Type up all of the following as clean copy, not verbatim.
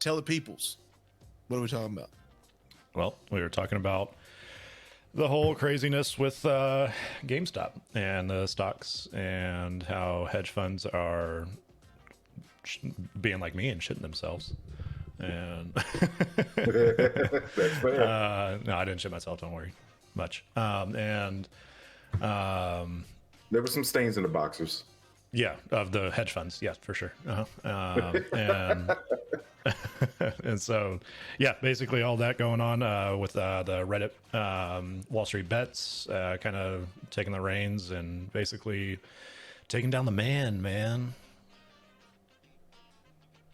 Tell the peoples. What are we talking about? Well, we were talking about the whole craziness with GameStop and the stocks and how hedge funds are being like me and shitting themselves. And That's fair. no, I didn't shit myself. Don't worry much. There were some stains in the boxers. Yeah, of the hedge funds. Yes, for sure. And and so, yeah, basically all that going on with the Reddit Wall Street Bets kind of taking the reins and basically taking down the man.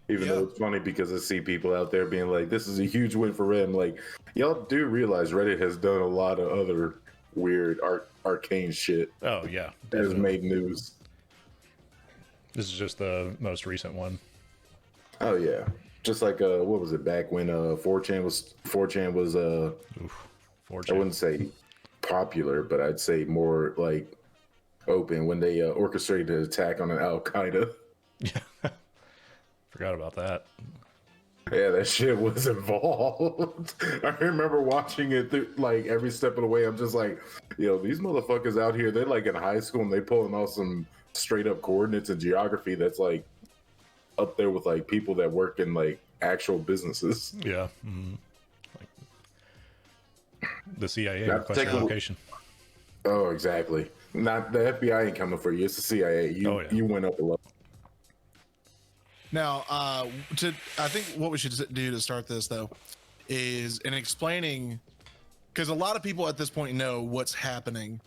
Even though it's funny because I see people out there being like, this is a huge win for Reddit. I'm like, y'all do realize Reddit has done a lot of other weird arcane shit. Oh, yeah. That has made news. This is just the most recent one. Oh, yeah. Just like, what was it, back when 4chan was 4chan. I wouldn't say popular, but I'd say more like open when they orchestrated an attack on an Al-Qaeda. Yeah. Forgot about that. Yeah, that shit was involved. I remember watching it through, like, every step of the way. I'm just like, yo, these motherfuckers out here, they're like in high school and they pulling off some straight up coordinates and geography that's like up there with like people that work in like actual businesses. Yeah. Mm-hmm. Like the CIA requested location. Oh, exactly. Not the FBI ain't coming for you. It's the CIA. You went up a level. Now, I think what we should do to start this though is in explaining, because a lot of people at this point know what's happening.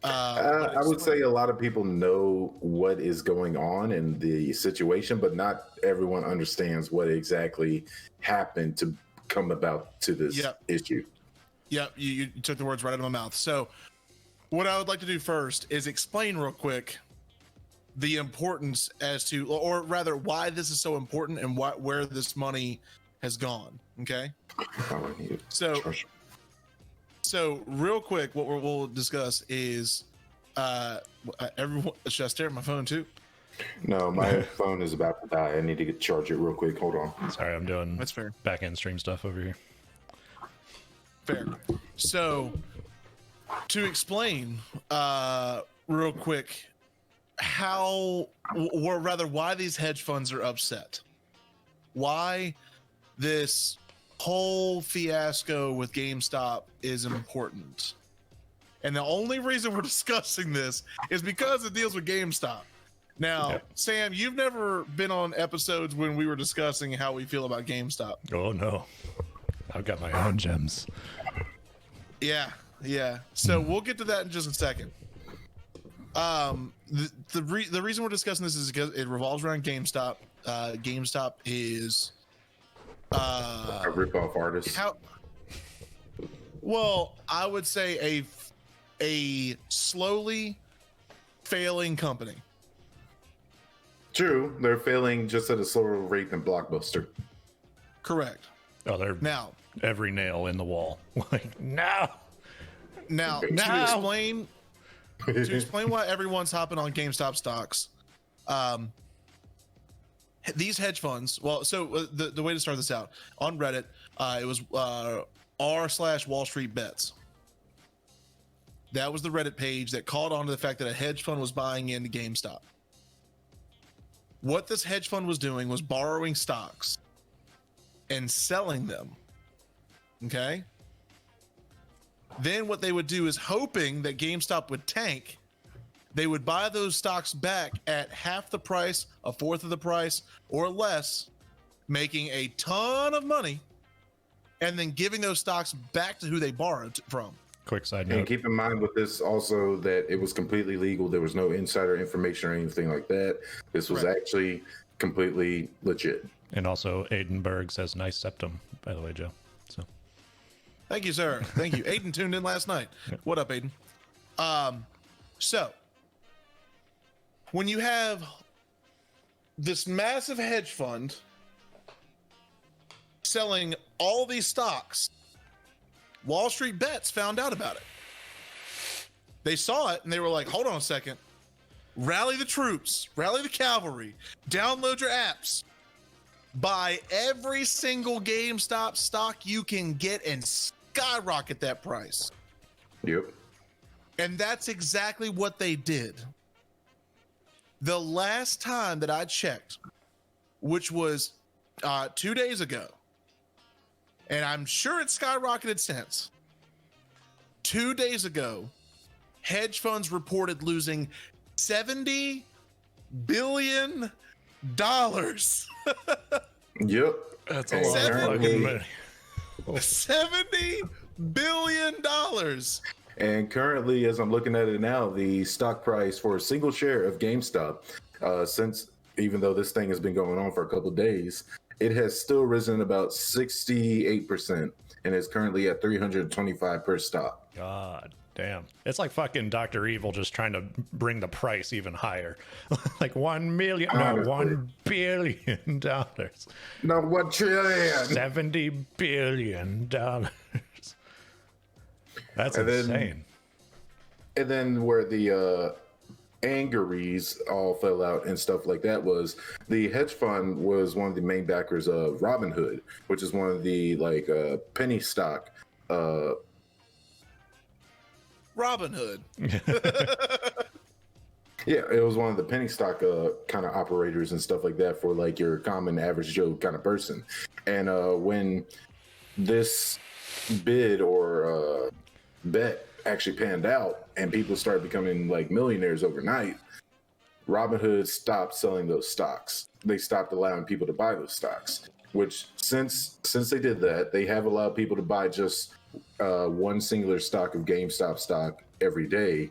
I would say a lot of people know what is going on in the situation, but not everyone understands what exactly happened to come about to this issue. Yep, you took the words right out of my mouth. So what I would like to do first is explain real quick the importance as to, or rather why this is so important and where this money has gone. Okay. So real quick, what we'll discuss is, everyone, should I stare at my phone too? No, my phone is about to die. I need to charge it real quick. Hold on. Sorry, I'm doing that's fair. Back end stream stuff over here. Fair. So to explain, real quick, how, or rather why these hedge funds are upset, why this whole fiasco with GameStop is important. And the only reason we're discussing this is because it deals with GameStop. Now, Sam, you've never been on episodes when we were discussing how we feel about GameStop. Oh no, I've got my own gems. Yeah. So we'll get to that in just a second. The reason we're discussing this is because it revolves around GameStop. GameStop is a rip-off artist. Well, I would say a slowly failing company. True, they're failing just at a slower rate than Blockbuster. Correct. Oh, they're now every nail in the wall. Like no. Now to explain why everyone's hopping on GameStop stocks. These hedge funds. Well, so the way to start this out on Reddit, it was r/Wall Street Bets. That was the Reddit page that called on to the fact that a hedge fund was buying into GameStop. What this hedge fund was doing was borrowing stocks and selling them. Okay. Then what they would do is, hoping that GameStop would tank, they would buy those stocks back at half the price, a fourth of the price, or less, making a ton of money, and then giving those stocks back to who they borrowed from. Quick side note. And keep in mind with this also that it was completely legal. There was no insider information or anything like that. This was actually completely legit. And also, Aidenberg says nice septum, by the way, Joe. So, thank you, sir. Thank you. Aiden tuned in last night. What up, Aiden? So when you have this massive hedge fund selling all these stocks, Wall Street Bets found out about it. They saw it and they were like, hold on a second. Rally the troops, rally the cavalry, download your apps. buy every single GameStop stock you can get and skyrocket that price. Yep. And that's exactly what they did. The last time that I checked, which was 2 days ago, and I'm sure it's skyrocketed since. 2 days ago, hedge funds reported losing $70 billion. Yep. That's a lot of fucking money. $70 billion. And currently, as I'm looking at it now, the stock price for a single share of GameStop, since even though this thing has been going on for a couple of days, it has still risen about 68% and is currently at $325 per stock. God damn. It's like fucking Dr. Evil just trying to bring the price even higher. Like $1 billion. No, 1 trillion. $70 billion. That's insane. And then where the angeries all fell out and stuff like that was the hedge fund was one of the main backers of Robinhood, which is one of the like penny stock. Robinhood. Yeah, it was one of the penny stock kind of operators and stuff like that for like your common average Joe kind of person. And when this bid or bet actually panned out and people started becoming like millionaires overnight, Robinhood stopped selling those stocks. They stopped allowing people to buy those stocks, which since they did that, they have allowed people to buy just one singular stock of GameStop stock every day.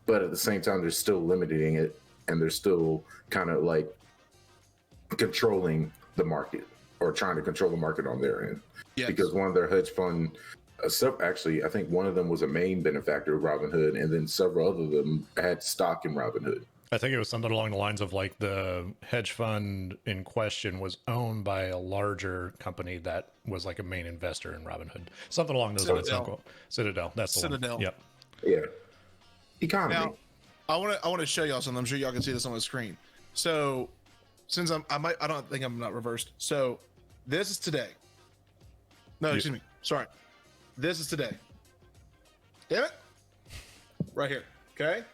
But at the same time, they're still limiting it and they're still kind of like controlling the market or trying to control the market on their end. Yes. Because one of their hedge fund, actually, I think one of them was a main benefactor of Robinhood, and then several other of them had stock in Robinhood. I think it was something along the lines of like the hedge fund in question was owned by a larger company that was like a main investor in Robinhood. Something along those lines. Citadel. That's the Citadel. one. Yep. Yeah. Economy. Now, I want to show y'all something. I'm sure y'all can see this on the screen. So, since I don't think I'm not reversed. So, this is today. No, excuse me. Sorry. This is today. Damn it. Right here. Okay.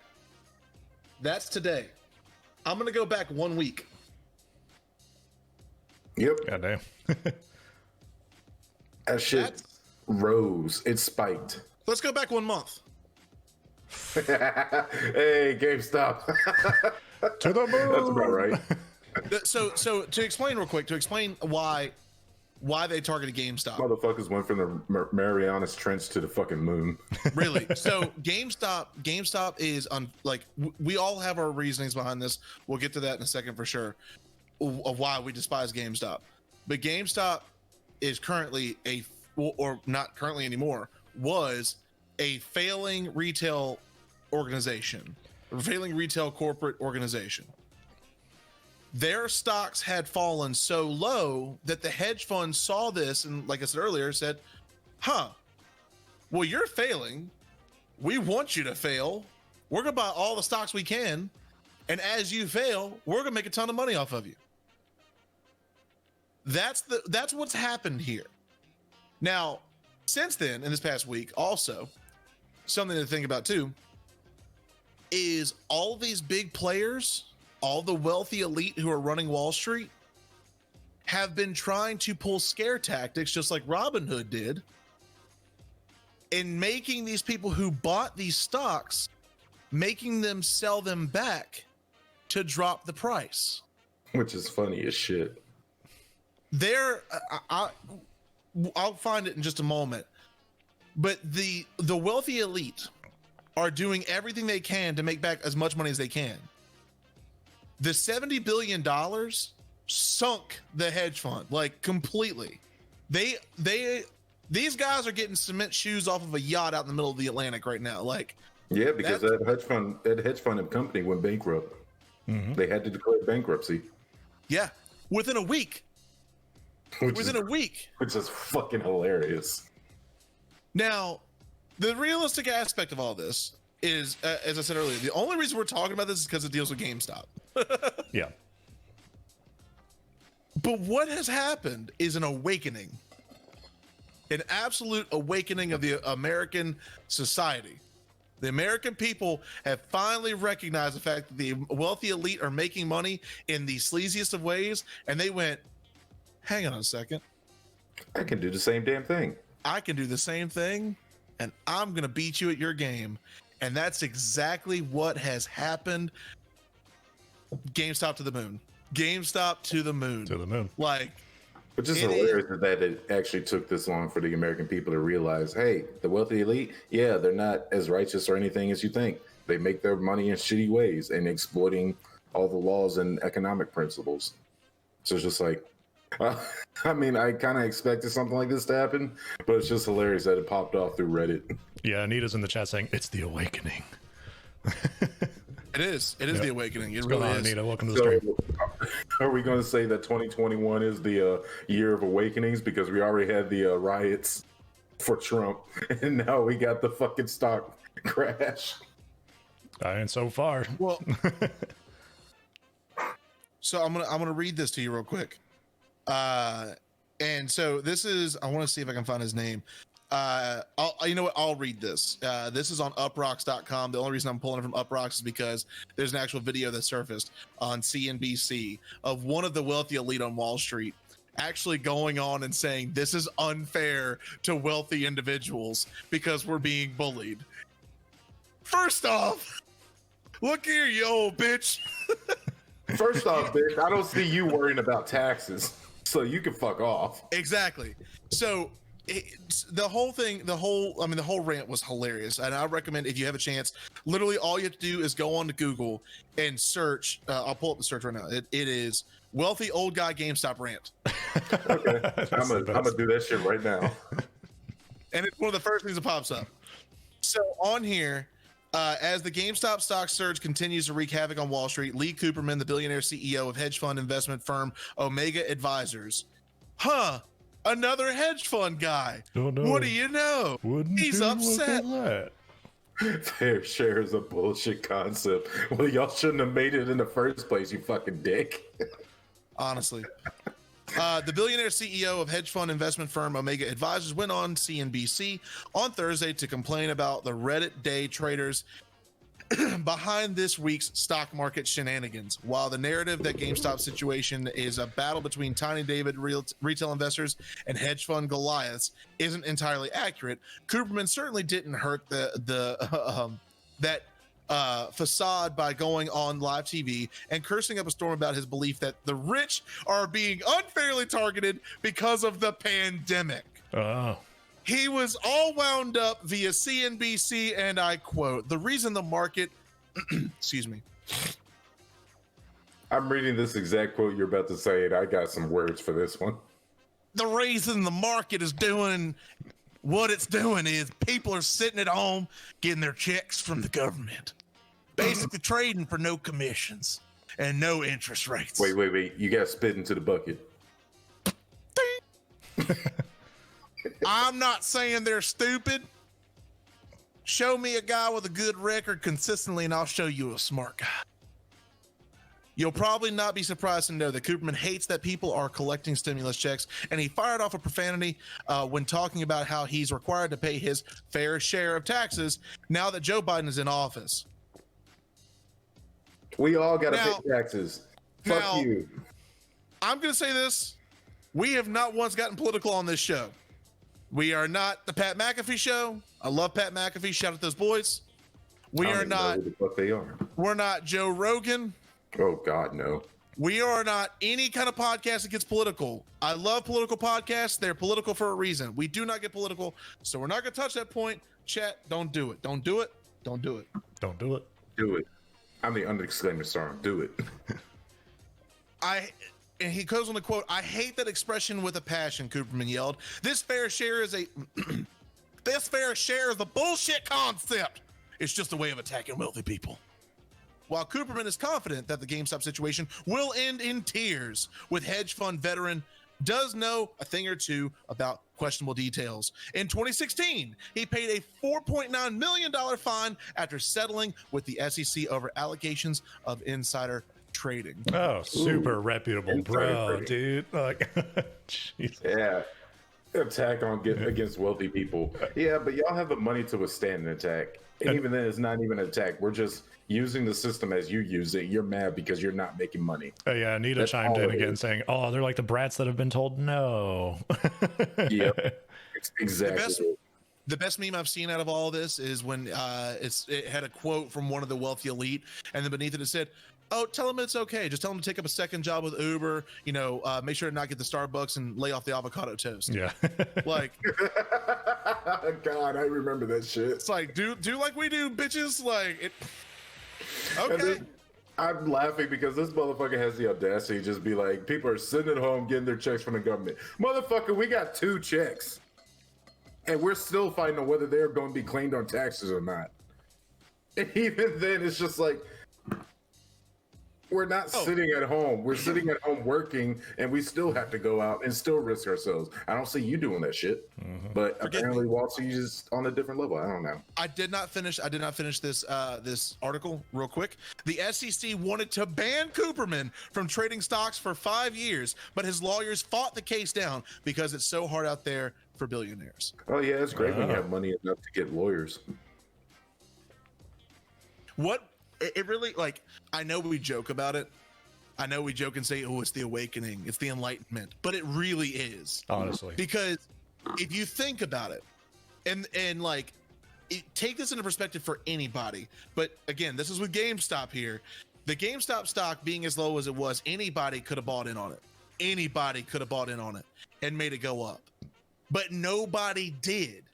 That's today. I'm going to go back 1 week. Yep. Goddamn. That shit rose. It spiked. Let's go back 1 month. Hey, GameStop. To the moon. That's about right. So to explain real quick, why they targeted GameStop. Motherfuckers went from the Marianas Trench to the fucking moon. Really? So GameStop is on, like, we all have our reasonings behind this. We'll get to that in a second for sure, of why we despise GameStop. But GameStop is currently or not currently anymore, was a failing retail organization, a failing retail corporate organization. Their stocks had fallen so low that the hedge fund saw this and, like I said earlier, said, well, you're failing. We want you to fail. We're going to buy all the stocks we can. And as you fail, we're going to make a ton of money off of you. That's what's happened here. Now, since then, in this past week, also, something to think about too, is all these big players, all the wealthy elite who are running Wall Street, have been trying to pull scare tactics just like Robinhood did in making these people who bought these stocks, making them sell them back to drop the price. Which is funny as shit. I'll find it in just a moment. But the wealthy elite are doing everything they can to make back as much money as they can. The $70 billion sunk the hedge fund, like, completely. These guys are getting cement shoes off of a yacht out in the middle of the Atlantic right now. Like, yeah, because that hedge fund and company went bankrupt. Mm-hmm. They had to declare bankruptcy. Yeah, within a week. Which is fucking hilarious. Now, the realistic aspect of all this is, as I said earlier, the only reason we're talking about this is because it deals with GameStop. Yeah. But what has happened is an awakening, an absolute awakening of the American society. The American people have finally recognized the fact that the wealthy elite are making money in the sleaziest of ways. And they went, hang on a second. I can do the same damn thing. I can do the same thing, and I'm going to beat you at your game. And that's exactly what has happened. GameStop to the moon. GameStop to the moon. To the moon. Like, Which is hilarious that it actually took this long for the American people to realize, hey, the wealthy elite, yeah, they're not as righteous or anything as you think. They make their money in shitty ways and exploiting all the laws and economic principles. So it's just like, I mean, I kind of expected something like this to happen, but it's just hilarious that it popped off through Reddit. Yeah, Anita's in the chat saying, it's the awakening. it is. It is the awakening. It What's really going on, is. Anita? Welcome to the stream. Are we going to say that 2021 is the year of awakenings because we already had the riots for Trump, and now we got the fucking stock crash? And so far. Well, so I'm gonna read this to you real quick. And so this is, I want to see if I can find his name. You know what? I'll read this. This is on uprocks.com. The only reason I'm pulling it from Uprocks is because there's an actual video that surfaced on CNBC of one of the wealthy elite on Wall Street actually going on and saying this is unfair to wealthy individuals because we're being bullied. First off, look here, you old bitch. First off, bitch, I don't see you worrying about taxes, so you can fuck off. Exactly. So the whole rant was hilarious, and I recommend, if you have a chance, literally all you have to do is go on to Google and search. I'll pull up the search right now. It is wealthy old guy GameStop rant. Okay, I'm gonna do that shit right now. And it's one of the first things that pops up. So on here, as the GameStop stock surge continues to wreak havoc on Wall Street, Lee Cooperman, the billionaire CEO of hedge fund investment firm Omega Advisors, another hedge fund guy. Oh, no. What do you know? He's upset. Fair share is a bullshit concept. Well, y'all shouldn't have made it in the first place, you fucking dick. Honestly. The billionaire CEO of hedge fund investment firm Omega Advisors went on CNBC on Thursday to complain about the Reddit day traders behind this week's stock market shenanigans. While the narrative that GameStop situation is a battle between Tiny David retail investors and hedge fund Goliaths isn't entirely accurate, Cooperman certainly didn't hurt that facade by going on live TV and cursing up a storm about his belief that the rich are being unfairly targeted because of the pandemic. Oh. He was all wound up via CNBC, and I quote, "The reason the market," excuse me. I'm reading this exact quote you're about to say, and I got some words for this one. "The reason the market is doing what it's doing is people are sitting at home getting their checks from the government, basically trading for no commissions and no interest rates." Wait. You got spit into the bucket. I'm not saying they're stupid. Show me a guy with a good record consistently, and I'll show you a smart guy. You'll probably not be surprised to know that Cooperman hates that people are collecting stimulus checks, and he fired off a profanity when talking about how he's required to pay his fair share of taxes now that Joe Biden is in office. We all got to pay taxes. Fuck you. I'm going to say this. We have not once gotten political on this show. We are not the Pat McAfee show. I love Pat McAfee. Shout out those boys. We are not. Who the fuck they are? We're not Joe Rogan. Oh God, no. We are not any kind of podcast that gets political. I love political podcasts. They're political for a reason. We do not get political, so we're not going to touch that point. Chat, don't do it. Don't do it. Don't do it. Don't do it. Do it. I'm the underexclaimer song. Do it. And he goes on to quote, "I hate that expression with a passion," Cooperman yelled. This fair share is a bullshit concept. It's just a way of attacking wealthy people. While Cooperman is confident that the GameStop situation will end in tears, with hedge fund veteran does know a thing or two about questionable details. In 2016, he paid a $4.9 million fine after settling with the SEC over allegations of insider trading. Oh, super reputable, insider bro, trading. dude. Like, jeez. Yeah. Attack on against wealthy people. Yeah, but y'all have the money to withstand an attack. And even then, it's not even an attack. We're just using the system as you use it. You're mad because you're not making money. Oh yeah, Anita That's chimed all in it again is. saying, "Oh, they're like the brats that have been told no." Yep. Exactly. The best meme I've seen out of all of this is when it had a quote from one of the wealthy elite, and then beneath it said, "Oh, tell them it's okay. Just tell them to take up a second job with Uber. You know, make sure to not get the Starbucks and lay off the avocado toast." Yeah. Like, God, I remember that shit. it's like do like we do, bitches. Like it. And Okay. then I'm laughing because this motherfucker has the audacity to just be like, people are sitting at home getting their checks from the government. Motherfucker, we got 2 checks. And we're still fighting on whether they're going to be claimed on taxes or not. And even then, it's just like, we're not sitting at home. We're sitting at home working, and we still have to go out and still risk ourselves. I don't see you doing that shit. But apparently, Wall Street is on a different level. I don't know. I did not finish this this article real quick. The SEC wanted to ban Cooperman from trading stocks for 5 years, but his lawyers fought the case down because it's so hard out there for billionaires. Oh, yeah, it's great when you have money enough to get lawyers. What it really, like, I know we joke about it. I know we joke and say, "Oh, it's the awakening, it's the enlightenment," but it really is. Honestly. Because if you think about it, and like, take this into perspective for anybody. But again, this is with GameStop here. The GameStop stock being as low as it was, anybody could have bought in on it. Anybody could have bought in on it and made it go up. But nobody did,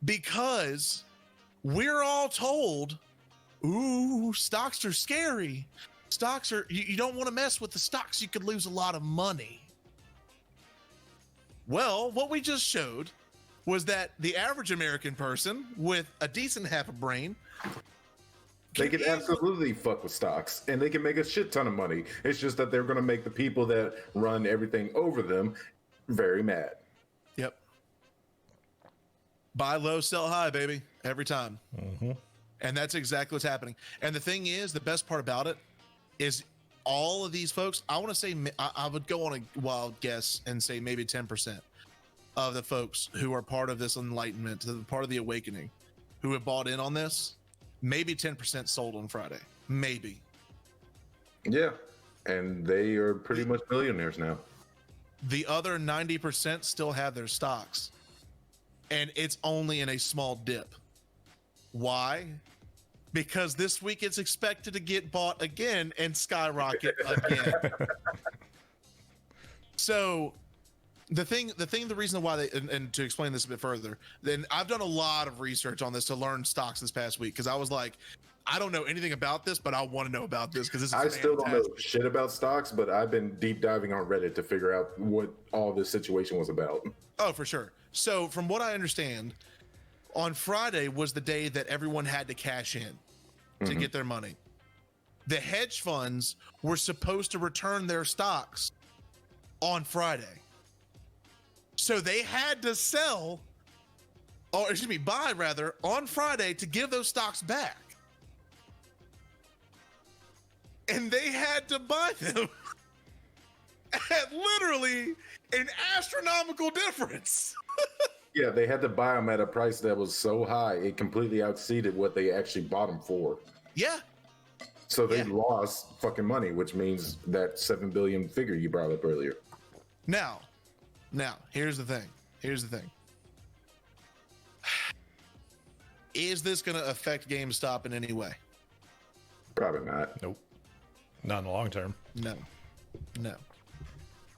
because we're all told, ooh, stocks are scary. Stocks are, you don't want to mess with the stocks. You could lose a lot of money. Well, what we just showed was that the average American person with a decent half a brain, they can absolutely fuck with stocks, and they can make a shit ton of money. It's just that they're going to make the people that run everything over them very mad. Yep. Buy low, sell high, baby, every time. And that's exactly what's happening. And the thing is, the best part about it is all of these folks, I want to say, I would go on a wild guess and say maybe 10% of the folks who are part of this enlightenment, part of the awakening, who have bought in on this, maybe 10% sold on Friday. Maybe. Yeah. And they are pretty much millionaires now. The other 90% still have their stocks. And it's only in a small dip. Why? Because this week it's expected to get bought again and skyrocket again. So the reason why they, and to explain this a bit further, then I've done a lot of research on this to learn stocks this past week, because I was like, I don't know anything about this, but I want to know about this because this is fantastic. Still don't know shit about stocks, but I've been deep diving on Reddit to figure out what all this situation was about. Oh, for sure. So from what I understand, on Friday was the day that everyone had to cash in to get their money. The hedge funds were supposed to return their stocks on Friday. So they had to sell, or excuse me, buy rather, on Friday to give those stocks back. And they had to buy them at literally an astronomical difference. Yeah, they had to buy them at a price that was so high, it completely exceeded what they actually bought them for. Yeah. So they lost fucking money, which means that 7 billion figure you brought up earlier. Now, here's the thing. Is this going to affect GameStop in any way? Probably not. Nope. Not in the long term. No.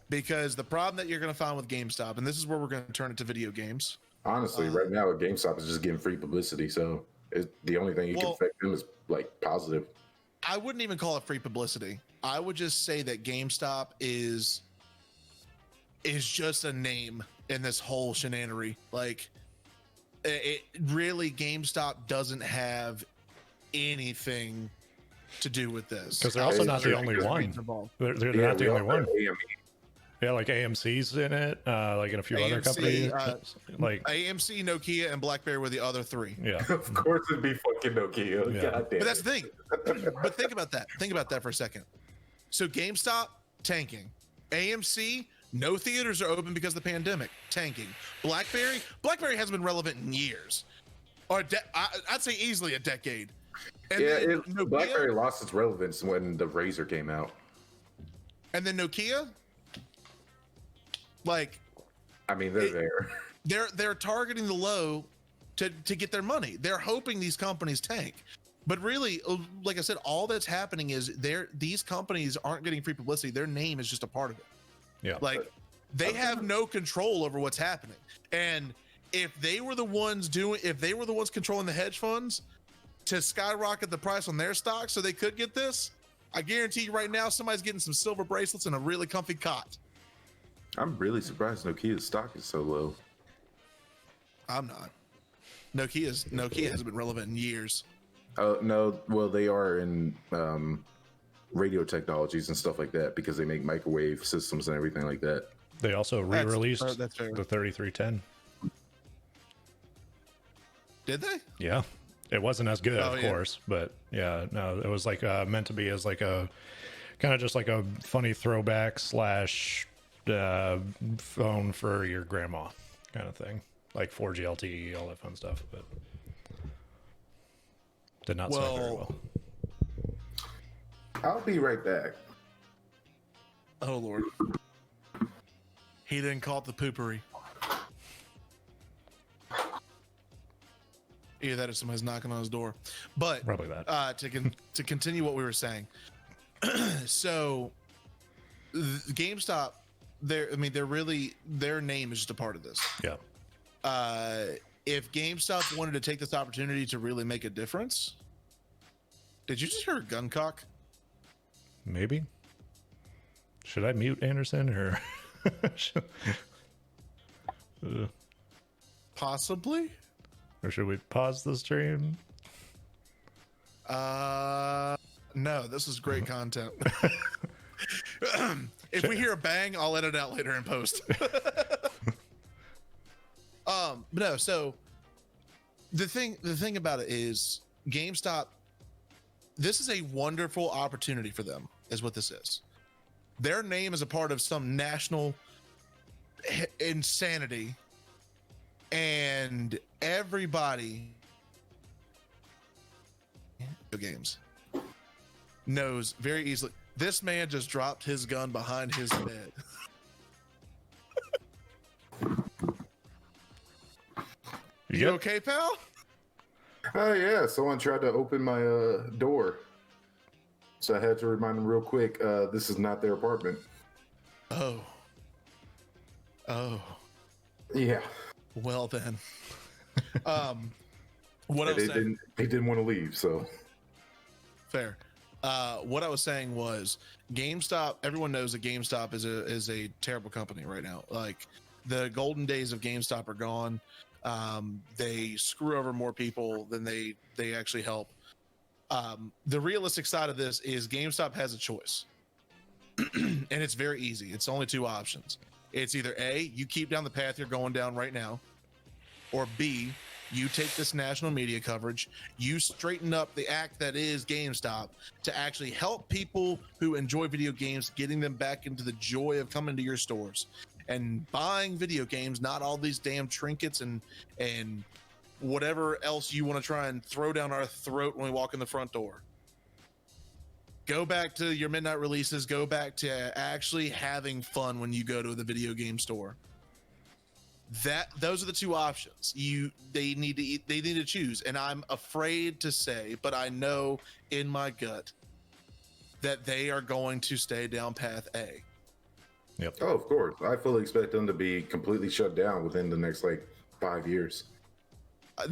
Because the problem that you're going to find with GameStop, and this is where we're going to turn it to video games. Honestly, right now, GameStop is just getting free publicity, so the only thing you can affect them is like positive. I wouldn't even call it free publicity. I would just say that GameStop is just a name in this whole shenanery. Like, it really, GameStop doesn't have anything to do with this. Because they're also not the only one. They're not the only one. Yeah, like AMC's in it, like in a few other companies. Like AMC, Nokia, and BlackBerry were the other three. Yeah. Of course it'd be fucking Nokia. Yeah. God damn. But that's the thing. But think about that. Think about that for a second. So GameStop tanking, AMC no theaters are open because of the pandemic, tanking. BlackBerry hasn't been relevant in years, or I'd say easily a decade. And then Nokia, BlackBerry lost its relevance when the Razor came out. And then Nokia, like, I mean, they're there. They're targeting the low to get their money. They're hoping these companies tank. But really, like I said, all that's happening is these companies aren't getting free publicity. Their name is just a part of it. Yeah. Like, they have no control over what's happening. And if they were the ones controlling the hedge funds to skyrocket the price on their stock so they could get this, I guarantee you right now somebody's getting some silver bracelets and a really comfy cot. I'm really surprised Nokia's stock is so low. I'm not. Nokia hasn't been relevant in years. No, well, they are in radio technologies and stuff like that because they make microwave systems and everything like that. They also re-released that's fair. the 3310. Did they? Yeah, it wasn't as good, of course, but yeah, no, it was like meant to be as like a kind of just like a funny throwback / phone for your grandma kind of thing, like 4G LTE, all that fun stuff, but did not sound very well. I'll be right back. Oh Lord, he didn't call it the poopery. Either that or somebody's knocking on his door. But probably that. To continue what we were saying, so GameStop, their name is just a part of this. Yeah. If GameStop wanted to take this opportunity to really make a difference, did you just hear a gun cock? Maybe. Should I mute Anderson or? Possibly. Or should we pause the stream? No, this is great content. If we hear a bang, I'll edit it out later in post. But no, so the thing about it is GameStop, this is a wonderful opportunity for them, is what this is. Their name is a part of some national insanity, and everybody games knows very easily. This man just dropped his gun behind his head. You okay, pal? Oh yeah, someone tried to open my door, so I had to remind them real quick. This is not their apartment. Oh. Yeah. Well then. What I was saying, they didn't want to leave, so fair. What I was saying was GameStop. Everyone knows that GameStop is a terrible company right now. Like, the golden days of GameStop are gone. They screw over more people than they actually help. The realistic side of this is GameStop has a choice, and it's very easy. It's only two options. It's either A, you keep down the path you're going down right now, or B, you take this national media coverage, you straighten up the act that is GameStop to actually help people who enjoy video games, getting them back into the joy of coming to your stores and buying video games, not all these damn trinkets and whatever else you want to try and throw down our throat when we walk in the front door. Go back to your midnight releases, go back to actually having fun when you go to the video game store. Those are the two options. They need to choose. And I'm afraid to say, but I know in my gut that they are going to stay down path A. Yep. Oh, of course. I fully expect them to be completely shut down within the next 5 years.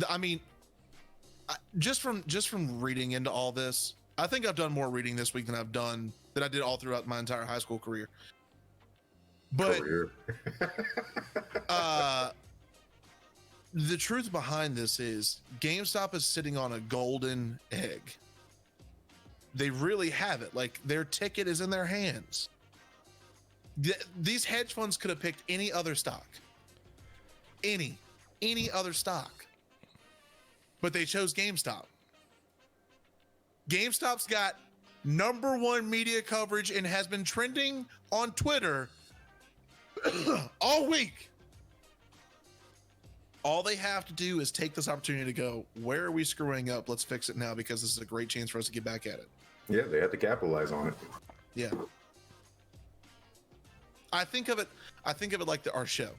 I mean, just from reading into all this, I think I've done more reading this week than I did all throughout my entire high school career. But the truth behind this is GameStop is sitting on a golden egg. They really have it. Like, their ticket is in their hands. These hedge funds could have picked any other stock, any other stock, but they chose GameStop. GameStop's got #1 media coverage and has been trending on Twitter all week. All they have to do is take this opportunity to go, where are we screwing up? Let's fix it now, because this is a great chance for us to get back at it. Yeah, they had to capitalize on it. Yeah. I think of it like our show.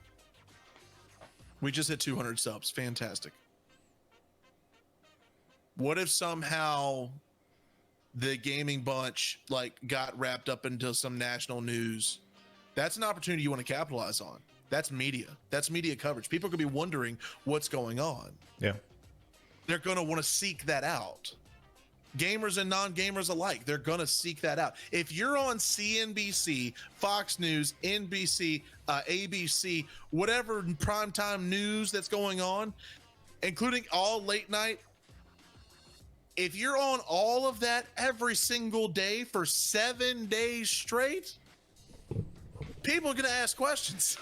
We just hit 200 subs. Fantastic. What if somehow the gaming bunch got wrapped up into some national news? That's an opportunity you want to capitalize on. That's media. That's media coverage. People could be wondering what's going on. Yeah. They're going to want to seek that out. Gamers and non-gamers alike, they're going to seek that out. If you're on CNBC, Fox News, NBC, ABC, whatever primetime news that's going on, including all late night, if you're on all of that every single day for 7 days straight, people are going to ask questions.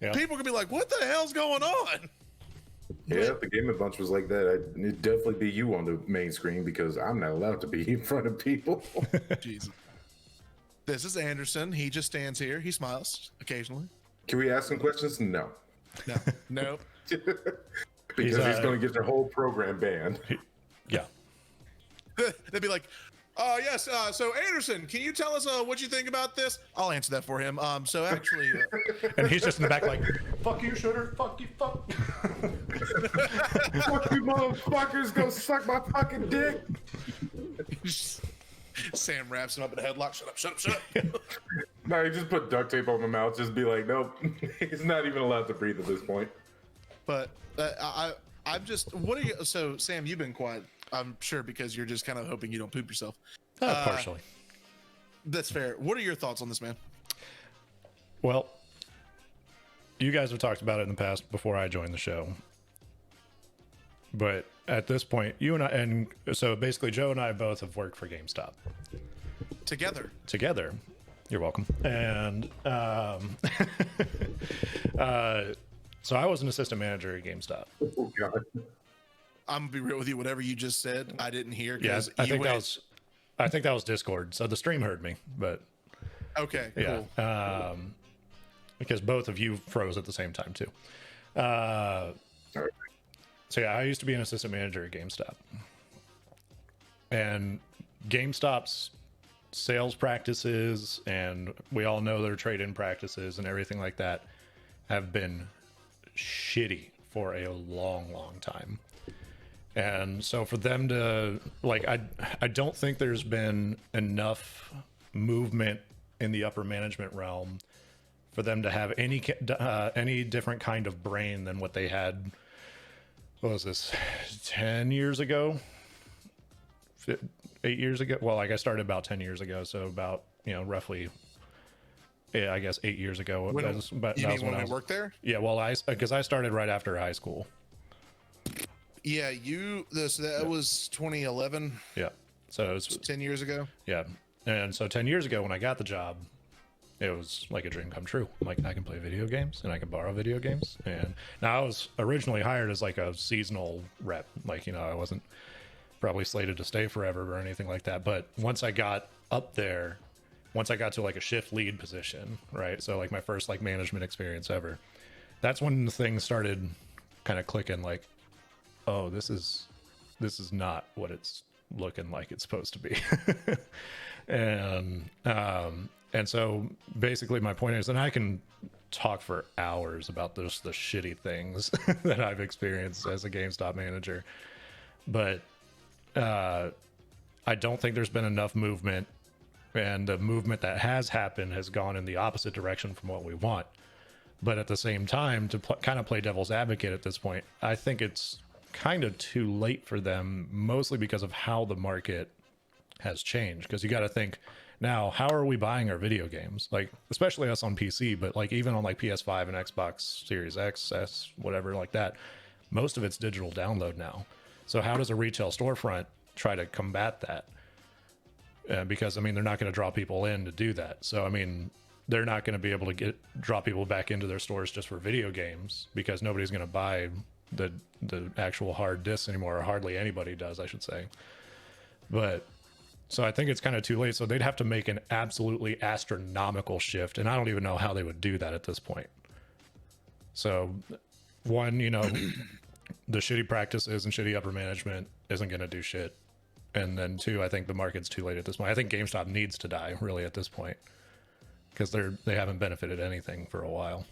Yeah. People can be like, what the hell's going on? Yeah, if the gaming bunch was like that, it'd definitely be you on the main screen, because I'm not allowed to be in front of people. Jesus. This is Anderson. He just stands here. He smiles occasionally. Can we ask some questions? No. No. Nope. Because he's going to get their whole program banned. Yeah. They'd be like, yes, so Anderson, can you tell us what you think about this? I'll answer that for him. So actually... And he's just in the back like, fuck you, shooter. Fuck you, fuck. Fuck you motherfuckers, go suck my fucking dick. Sam wraps him up in a headlock. Shut up, shut up, shut up. No, he just put duct tape on my mouth, just be like, nope. He's not even allowed to breathe at this point. But I'm just... What are you... So, Sam, you've been quiet, I'm sure, because you're just kind of hoping you don't poop yourself. Partially. That's fair. What are your thoughts on this, man? Well, you guys have talked about it in the past before I joined the show. But at this point, you and I, and so basically Joe and I both have worked for GameStop. Together. You're welcome. And so I was an assistant manager at GameStop. Oh, God. I'm gonna be real with you. Whatever you just said, I didn't hear. Yeah, I think that was Discord. So the stream heard me, but okay, yeah, cool. Because both of you froze at the same time too. So yeah, I used to be an assistant manager at GameStop, and GameStop's sales practices, and we all know their trade-in practices and everything like that, have been shitty for a long time. And so for them to I don't think there's been enough movement in the upper management realm for them to have any different kind of brain than what they had. What was this? 10 years ago? 8 years ago? Well, I started about 10 years ago, so about roughly. Yeah, I guess 8 years ago. When I worked there? Yeah, well, because I started right after high school. Yeah, that was 2011. Yeah, so it was 10 years ago. Yeah, and so 10 years ago when I got the job, it was like a dream come true. Like, I can play video games and I can borrow video games. And now I was originally hired as like a seasonal rep. Like, I wasn't probably slated to stay forever or anything like that. But once I got up there, once I got to like a shift lead position, right? So like my first like management experience ever, that's when the things started kind of clicking. Like, oh, this is not what it's looking like it's supposed to be. And so basically my point is, and I can talk for hours about the shitty things that I've experienced as a GameStop manager, but I don't think there's been enough movement, and the movement that has happened has gone in the opposite direction from what we want. But at the same time, to kind of play devil's advocate at this point, I think it's kind of too late for them, mostly because of how the market has changed. Because you got to think now, how are we buying our video games? Like, especially us on PC, but like even on like PS5 and Xbox Series X, S, whatever like that, most of it's digital download now. So how does a retail storefront try to combat that? Because I mean, they're not going to draw people in to do that. So I mean, they're not going to be able to draw people back into their stores just for video games, because nobody's going to buy the actual hard discs anymore, or hardly anybody does, I should say. But So I think it's kind of too late. So they'd have to make an absolutely astronomical shift, and I don't even know how they would do that at this point. So, one, you know, the shitty practices and shitty upper management isn't going to do shit. And then two, I think the market's too late at this point. I think GameStop needs to die really at this point because they haven't benefited anything for a while.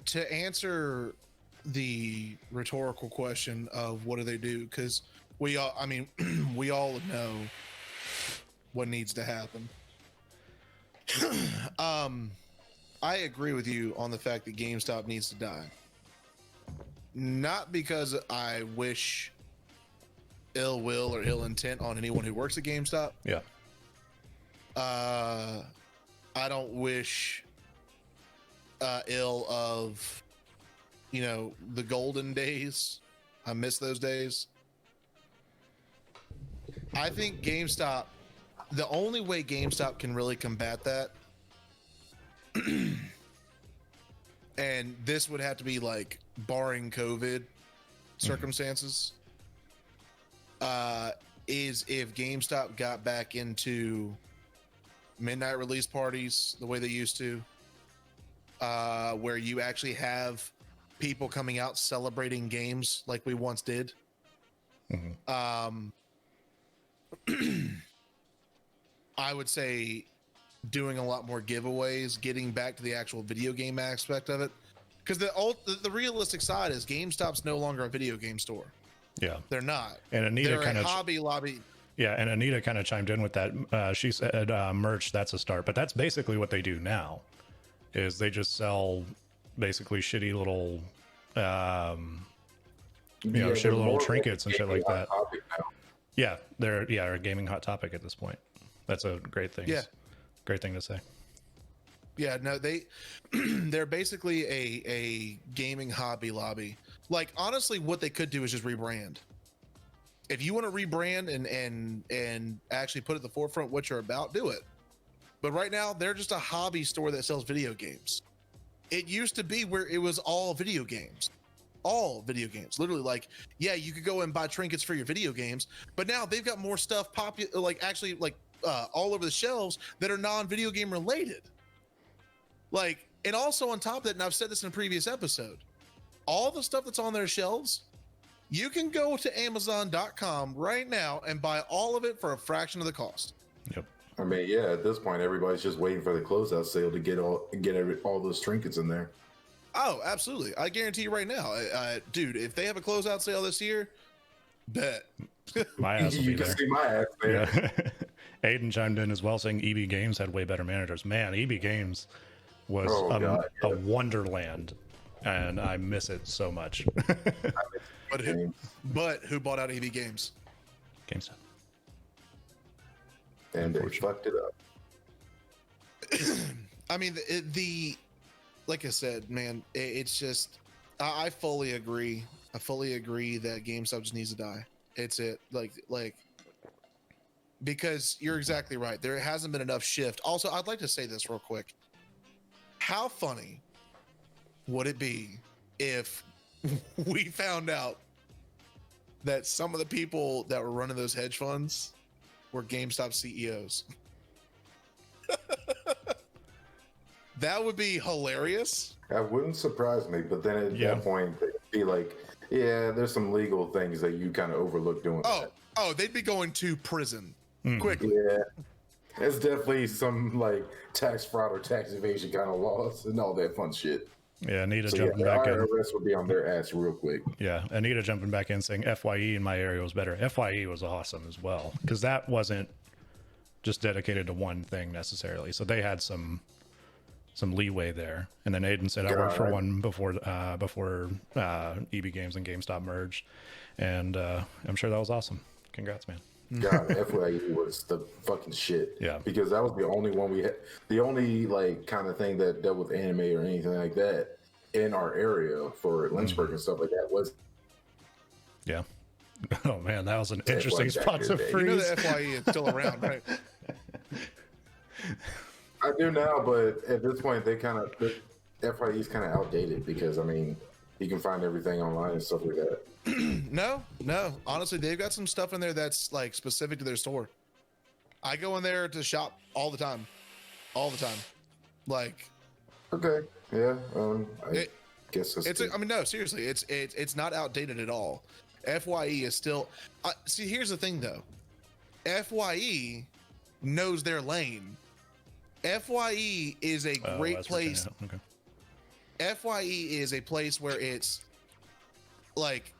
To answer the rhetorical question of what do they do, because we all know what needs to happen. I agree with you on the fact that GameStop needs to die. Not because I wish ill will or ill intent on anyone who works at GameStop. Yeah. I don't wish ill of, you know, the golden days. I miss those days. I think GameStop, the only way GameStop can really combat that, and this would have to be like barring COVID circumstances, is if GameStop got back into midnight release parties the way they used to, where you actually have people coming out celebrating games like we once did. I would say doing a lot more giveaways, getting back to the actual video game aspect of it. Because the realistic side is GameStop's no longer a video game store. Yeah. They're not. And Anita They're kind a of Hobby Lobby. Yeah, and Anita kind of chimed in with that. She said merch, that's a start. But that's basically what they do now, is they just sell basically shitty little shitty little trinkets and shit like that. Yeah, they're a gaming hot topic at this point. That's a great thing. Yeah. Great thing to say. Yeah, no, they're basically a gaming Hobby Lobby. Like, honestly, what they could do is just rebrand. If you want to rebrand and actually put at the forefront what you're about, do it. But right now, they're just a hobby store that sells video games. It used to be where it was all video games. All video games. Literally, like, yeah, you could go and buy trinkets for your video games, but now they've got more stuff all over the shelves that are non-video game related. Like, and also on top of that, and I've said this in a previous episode, all the stuff that's on their shelves, you can go to Amazon.com right now and buy all of it for a fraction of the cost. Yep. I mean, yeah, at this point, everybody's just waiting for the closeout sale to get all those trinkets in there. Oh, absolutely. I guarantee you right now, dude, if they have a closeout sale this year, bet. My ass will be You can there. see my ass there. Yeah. Aiden chimed in as well, saying EB Games had way better managers. Man, EB Games was a wonderland, and I miss it so much. But who bought out EB Games? GameStop. And they fucked it up. I mean, like I said, man, it's just, I fully agree. I fully agree that GameStop just needs to die. It's it. Like, because you're exactly right. There hasn't been enough shift. Also, I'd like to say this real quick. How funny would it be if we found out that some of the people that were running those hedge funds were GameStop CEOs? That would be hilarious. That wouldn't surprise me, but then at that point, they'd be like, yeah, there's some legal things that you kind of overlook doing that. Oh, they'd be going to prison quickly. Yeah. There's definitely some like tax fraud or tax evasion kind of laws and all that fun shit. Yeah, Anita jumping back in. IRS would be on their ass real quick. Yeah, Anita jumping back in saying FYE in my area was better. FYE was awesome as well, because that wasn't just dedicated to one thing necessarily. So they had some leeway there. And then Aiden said, I worked for one before EB Games and GameStop merged. And I'm sure that was awesome. Congrats, man. God, FYE was the fucking shit. Yeah. Because that was the only one we had, the only like kind of thing that dealt with anime or anything like that in our area for Lynchburg and stuff like that was. Yeah. Oh man, that was an interesting spot to freeze. You know the FYE is still around, right? I do now, but at this point, the FYE is kind of outdated because I mean, you can find everything online and stuff like that. No. Honestly, they've got some stuff in there that's like specific to their store. I go in there to shop all the time. Like, Okay, yeah. I guess that's I mean, no, seriously, it's not outdated at all. FYE is still. See, here's the thing though. FYE knows their lane. FYE is a great place. Okay. FYE is a place where it's like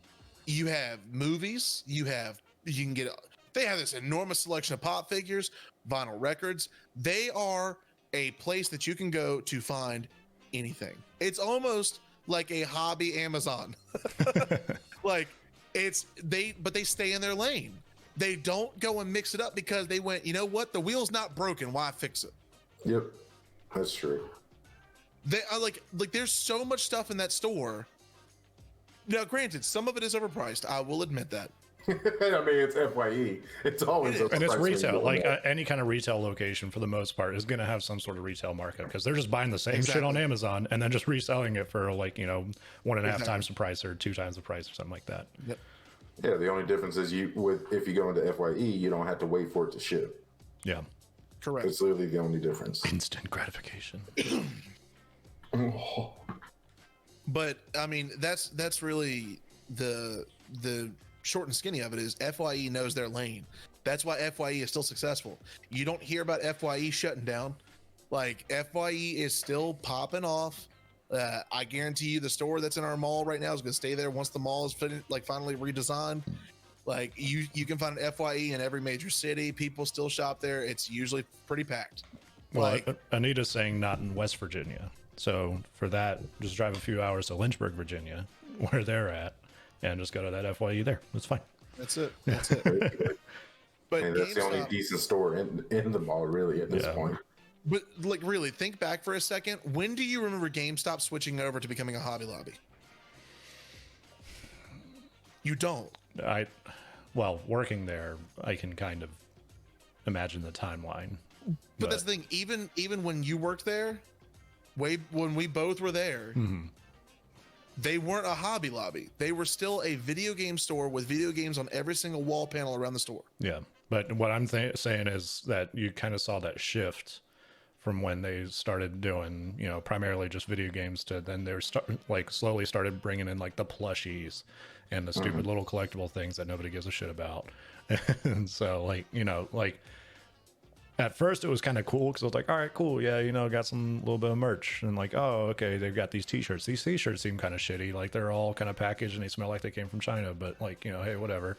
you have movies, you can get. They have this enormous selection of pop figures, vinyl records. They are a place that you can go to find anything. It's almost like a hobby Amazon. Like but they stay in their lane. They don't go and mix it up because they went, you know what? The wheel's not broken. Why fix it? Yep, that's true. They are like there's so much stuff in that store. Now, granted, some of it is overpriced. I will admit that. I mean, it's FYE. It's always and it's retail. Like any kind of retail location, for the most part, is going to have some sort of retail markup because they're just buying the same shit on Amazon and then just reselling it for like 1.5 times the price or 2 times the price or something like that. Yep. Yeah, the only difference is if you go into FYE, you don't have to wait for it to ship. Yeah, correct. It's literally the only difference. Instant gratification. But I mean, that's really the short and skinny of it is FYE knows their lane. That's why FYE is still successful. You don't hear about FYE shutting down. Like FYE is still popping off. I guarantee you the store that's in our mall right now is going to stay there once the mall is finally redesigned. Like you can find an FYE in every major city. People still shop there. It's usually pretty packed. Well, Anita's saying not in West Virginia. So for that, just drive a few hours to Lynchburg, Virginia, where they're at, and just go to that FYE there. That's fine. That's it. But that's the only decent store in the mall, really, at this point. But like, really, think back for a second. When do you remember GameStop switching over to becoming a Hobby Lobby? You don't. Well, working there, I can kind of imagine the timeline. But that's the thing. Even when you worked there, when we both were there, they weren't a Hobby Lobby. They were still a video game store with video games on every single wall panel around the store. Yeah, but what I'm saying is that you kind of saw that shift from when they started doing, primarily just video games to then they're slowly started bringing in like the plushies and the stupid little collectible things that nobody gives a shit about. And so at first it was kind of cool because I was like, all right, cool. Yeah. Got some little bit of merch and like, oh, okay. They've got these t-shirts. These t-shirts seem kind of shitty. Like they're all kind of packaged and they smell like they came from China, but like, hey, whatever.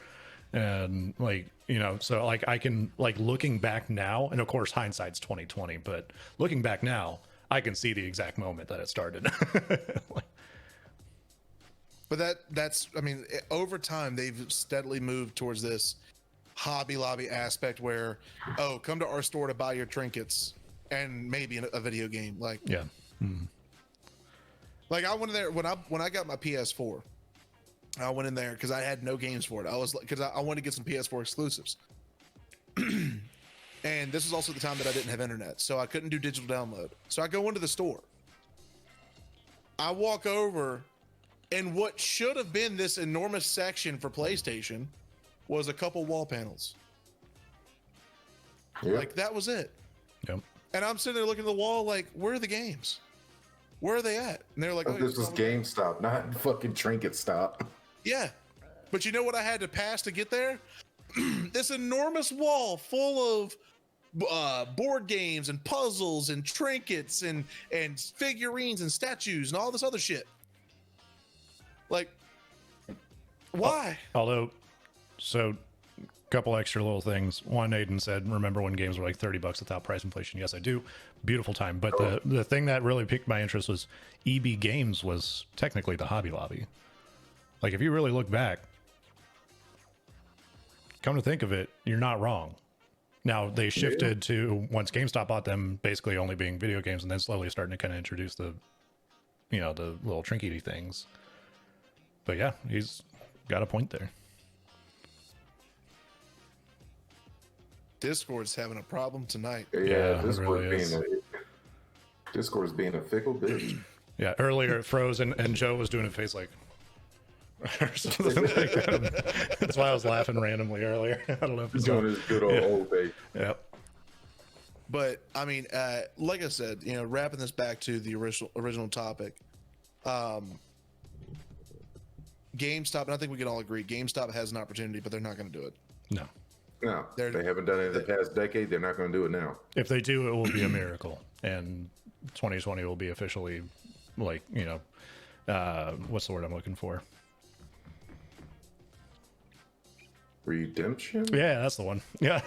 And so like I can looking back now, and of course hindsight's 2020, but looking back now, I can see the exact moment that it started. But that's over time they've steadily moved towards this Hobby Lobby aspect where, come to our store to buy your trinkets and maybe a video game. Like, yeah. Like I went in there when I got my PS4. I went in there because I had no games for it. I was because I wanted to get some PS4 exclusives. And this was also the time that I didn't have internet, so I couldn't do digital download. So I go into the store. I walk over, and what should have been this enormous section for PlayStation was a couple wall panels. Yep. Like that was it. Yep. And I'm sitting there looking at the wall like, where are the games? Where are they at? And they're like, this was GameStop, not fucking Trinket Stop. Yeah. But you know what I had to pass to get there? This enormous wall full of board games and puzzles and trinkets and figurines and statues and all this other shit. Like, why? Although, so a couple extra little things. One, Aiden said, remember when games were like $30 without price inflation? Yes, I do. Beautiful time. But the thing that really piqued my interest was EB Games was technically the Hobby Lobby. Like, if you really look back, come to think of it, you're not wrong. Now, they shifted to, once GameStop bought them, basically only being video games, and then slowly starting to kind of introduce the little trinkety things. But yeah, he's got a point there. Discord's having a problem tonight. Yeah, it really Discord's being a fickle bitch. Yeah, earlier it froze and Joe was doing a face like or something like that. That's why I was laughing randomly earlier. I don't know if He's it's doing his good old face. Yeah. But I mean, like I said, you know, wrapping this back to the original topic, GameStop, and I think we can all agree, GameStop has an opportunity, but they're not going to do it. No. No, they haven't done it in the past decade. They're not going to do it now. If they do, it will be a miracle, and 2020 will be officially, like, you know, what's the word I'm looking for? Redemption? Yeah, that's the one. Yeah.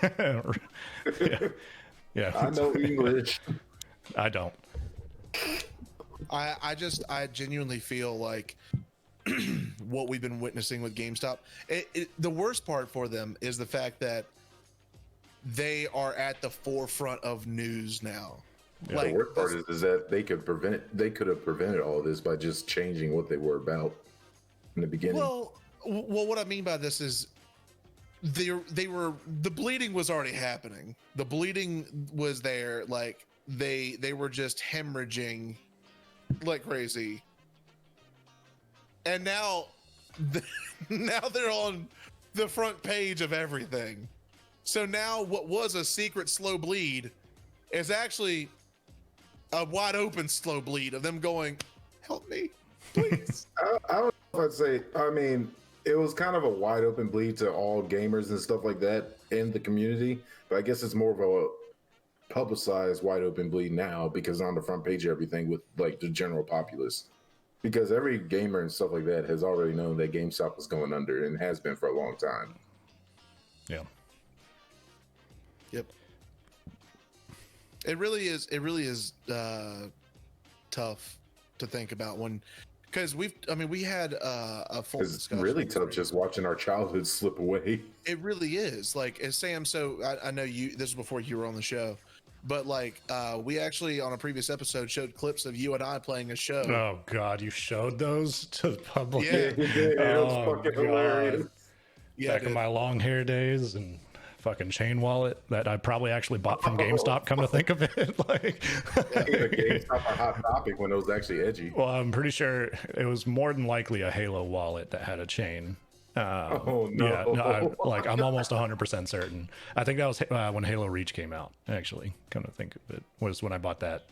Yeah. I know English. I don't. I genuinely feel like what we've been witnessing with GameStop, the worst part for them is the fact that they are at the forefront of news now. Yeah. The worst part is that they could have prevented all of this by just changing what they were about in the beginning. Well, what I mean by this is the bleeding was already happening. The bleeding was there. Like they were just hemorrhaging like crazy. And now they're on the front page of everything. So now what was a secret slow bleed is actually a wide open slow bleed of them going, help me, please. I don't know if I'd say, I mean, it was kind of a wide open bleed to all gamers and stuff like that in the community, but I guess it's more of a publicized wide open bleed now because on the front page of everything with like the general populace. Because every gamer and stuff like that has already known that GameStop was going under and has been for a long time. Yeah. Yep. It really is tough to think about because we had a full It's discussion. really tough just watching our childhood slip away. It really is. Like, as Sam, so I know this was before you were on the show, but like we actually on a previous episode showed clips of you and I playing a show. Oh God, you showed those to the public? Yeah. It was fucking hilarious. Yeah, Back in my long hair days and fucking chain wallet that I probably actually bought from GameStop. Come to think of it, like GameStop a hot topic when it was actually edgy. well, I'm pretty sure it was more than likely a Halo wallet that had a chain. Oh no! Yeah, no, I'm almost 100% certain. I think that was when Halo Reach came out. Actually, come to think of it, was when I bought that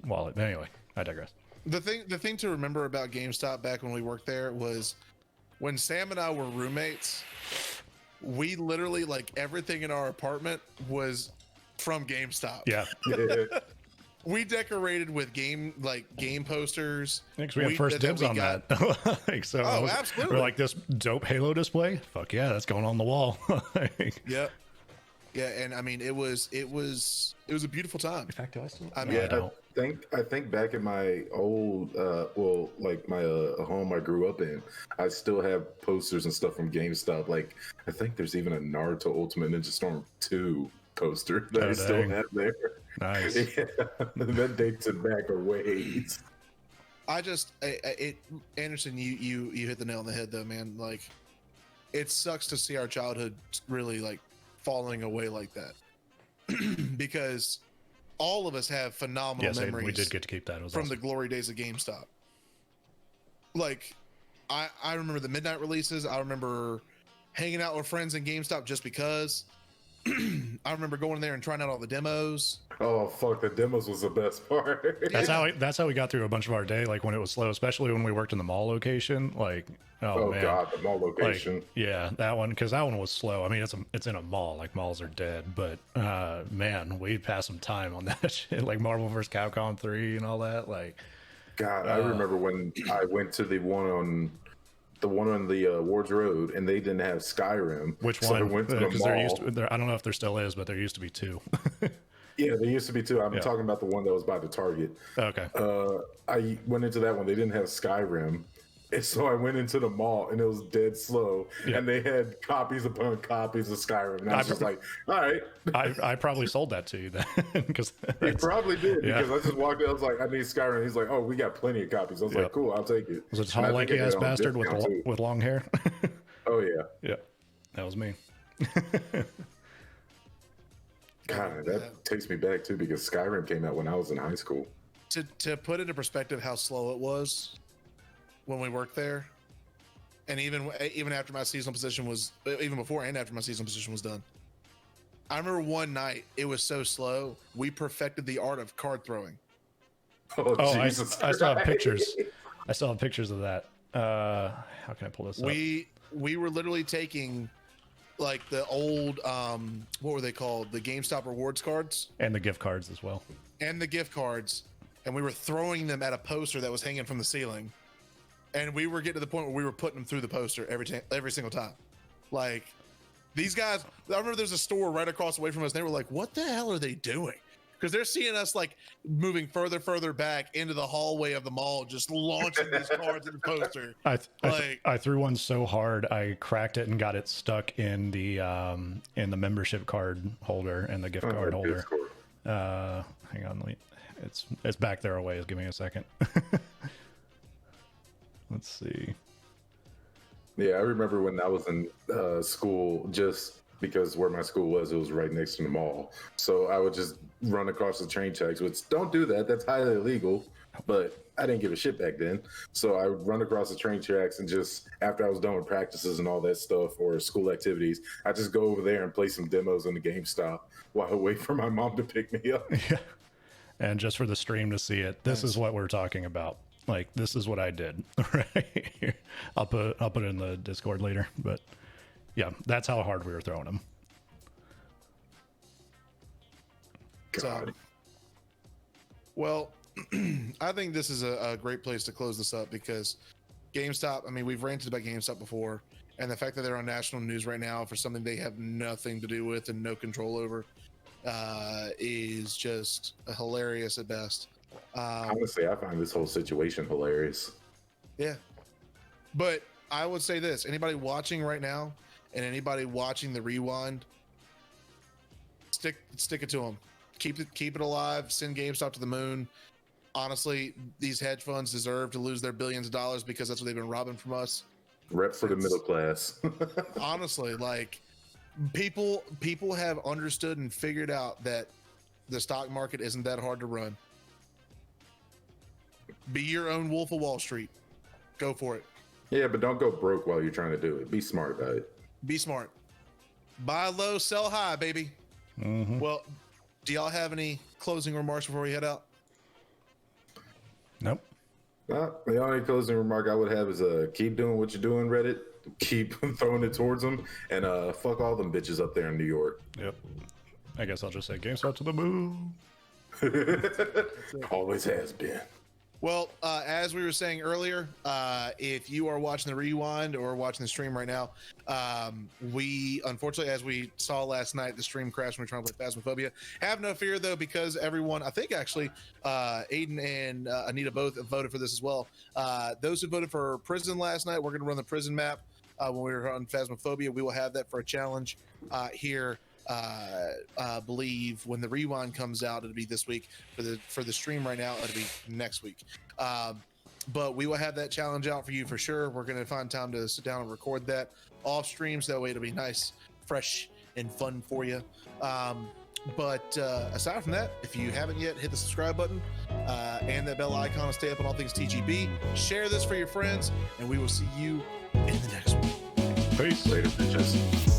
wallet. But anyway, I digress. The thing to remember about GameStop back when we worked there was when Sam and I were roommates, we literally, like, everything in our apartment was from GameStop. Yeah. We decorated with game posters. Thanks, we had first dibs on that. Like, so absolutely. We're like, this dope Halo display. Fuck yeah, that's going on the wall. Like, Yep. Yeah, and I mean, it was a beautiful time. in fact, do I still? I mean, No, Yeah, I don't. I think back in my old, my home I grew up in, I still have posters and stuff from GameStop. Like, I think there's even a Naruto Ultimate Ninja Storm 2 poster that I still dang. have there. Nice. Yeah, that dates it back a ways. Anderson, you hit the nail on the head though, man. Like, it sucks to see our childhood really like falling away like that because all of us have phenomenal Yes, memories. we did get to keep that. It was from awesome. the glory days of GameStop. Like, I remember the midnight releases. I remember hanging out with friends in GameStop just because. I remember going there and trying out all the demos. Oh fuck, the demos was the best part. That's how we got through a bunch of our day, like when it was slow, especially when we worked in the mall location. Like, oh man, god, the mall location. Like, yeah, that one, because that one was slow. I mean, it's in a mall, like malls are dead, but man, we passed some time on that shit, like Marvel vs. Capcom 3 and all that. Like, God, I remember when I went to the one on the Wards Road, and they didn't have Skyrim. which so I one? went to the Because mall. I don't know if there still is, but there used to be two. Yeah, there used to be two. I'm Yeah. talking about the one that was by the Target. Okay. I went into that one. They didn't have Skyrim. And so I went into the mall, and it was dead slow. Yeah. And they had copies upon copies of Skyrim. And I was just like, all right. I probably sold that to you then, because He probably did, Yeah. because I just walked in. I was like, I need Skyrim. He's like, oh, we got plenty of copies. I was Yeah. like, cool, I'll take it. was it a And I tall, think lanky I ass got it on bastard discount, too. with long hair? Oh, yeah. Yeah, that was me. God, that takes me back, too, because Skyrim came out when I was in high school. To put into perspective how slow it was when we worked there, and even after my seasonal position was, even before and after my seasonal position was done, I remember one night it was so slow we perfected the art of card throwing. I still have pictures. I still have pictures of that. How can I pull this up? We were literally taking like the old what were they called, the GameStop rewards cards and the gift cards as well, and the gift cards, and we were throwing them at a poster that was hanging from the ceiling, and we were getting to the point where we were putting them through the poster every single time. Like, these guys, I remember there's a store right across the way from us, and they were like, what the hell are they doing? Because they're seeing us like moving further back into the hallway of the mall, just launching these cards in the poster. I threw one so hard I cracked it and got it stuck in the membership card holder and the gift card holder. Hang on, it's back there a ways. Give me a second. Let's see. Yeah, I remember when I was in school, just because where my school was, it was right next to the mall. So I would just run across the train tracks, which don't do that. That's highly illegal. But I didn't give a shit back then. So I would run across the train tracks and just, after I was done with practices and all that stuff or school activities, I just go over there and play some demos in the GameStop while I wait for my mom to pick me up. Yeah. And just for the stream to see it, this is what we're talking about. Like, this is what I did right here. I'll put it in the Discord later, but yeah, that's how hard we were throwing them. God. Well, I think this is a great place to close this up, because GameStop, I mean, we've ranted about GameStop before, and the fact that they're on national news right now for something they have nothing to do with and no control over is just hilarious at best. Honestly, I find this whole situation hilarious. Yeah. But I would say this, anybody watching right now and anybody watching the rewind, stick it to them. Keep it alive. Send GameStop to the moon. Honestly, these hedge funds deserve to lose their billions of dollars, because that's what they've been robbing from us. Rep for the middle class. Honestly, like, people have understood and figured out that the stock market isn't that hard to run. Be your own Wolf of Wall Street. Go for it. Yeah, but don't go broke while you're trying to do it. Be smart about it. Be smart. Buy low, sell high, baby. Mm-hmm. Well, do y'all have any closing remarks before we head out? Nope. The only closing remark I would have is keep doing what you're doing, Reddit. Keep throwing it towards them, and fuck all them bitches up there in New York. Yep. I guess I'll just say GameStop to the moon. Always has been. Well, as we were saying earlier, if you are watching the rewind or watching the stream right now, we, unfortunately, as we saw last night, the stream crashed when we were trying to play Phasmophobia. Have no fear, though, because everyone, I think actually, Aiden and Anita both voted for this as well. Those who voted for prison last night, we're going to run the prison map when we were on Phasmophobia. We will have that for a challenge here. Believe when the rewind comes out, it'll be this week. For the stream right now, it'll be next week. But we will have that challenge out for you for sure. We're going to find time to sit down and record that off streams. That way it'll be nice, fresh, and fun for you. But aside from that, if you haven't yet, hit the subscribe button and that bell icon to stay up on all things TGB. Share this for your friends, and we will see you in the next one. Peace. Later, bitches.